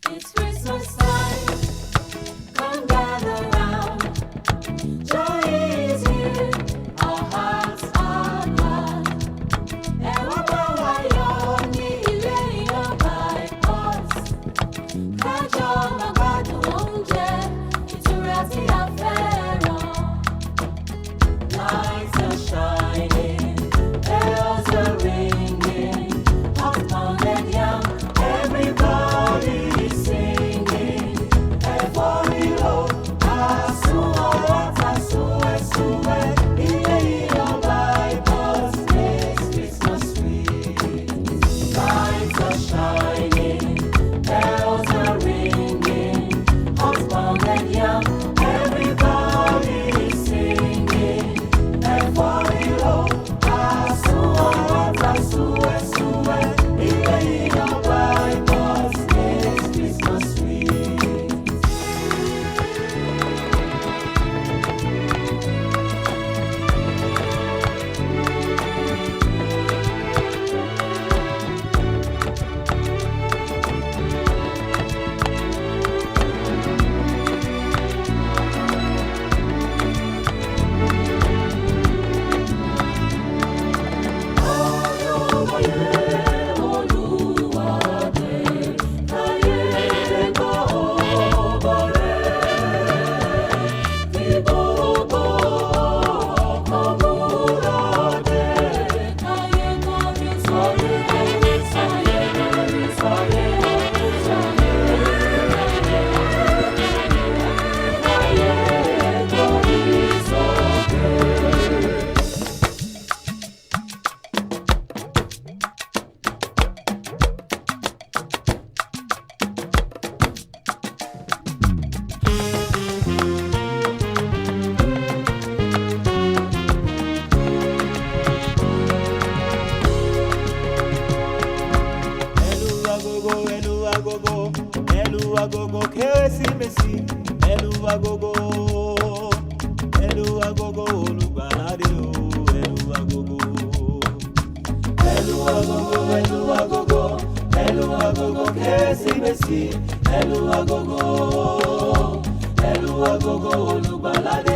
It's Christmas time, come gather round. Joy is here, our hearts are glad. Ẹ wá bá wa yọ̀ ní ilé Iyan by us. Kájọ máa gbádùn oúnjẹ, ìtura tí a fẹ́ràn. Lights are shining, bells are ringing, hot pounded yam, everybody is singing. Everybody asúnwọ̀n àtàsúnwẹ̀súnwẹ̀, Ile Iyan by us makes Christmas sweet. Lights are shining, bells are ringing, hot pounded yam, everybody is singing. Everybody asúnwọ̀n àtàsúnwẹ̀súnwẹ̀, Ile Iyan by us makes Christmas sweet. Elu agogo, Kérésìmesì. Elu agogo, Olùgbàlàdé o. Elu agogo, Kérésìmesì. Elu agogo, Olùgbàlàdé.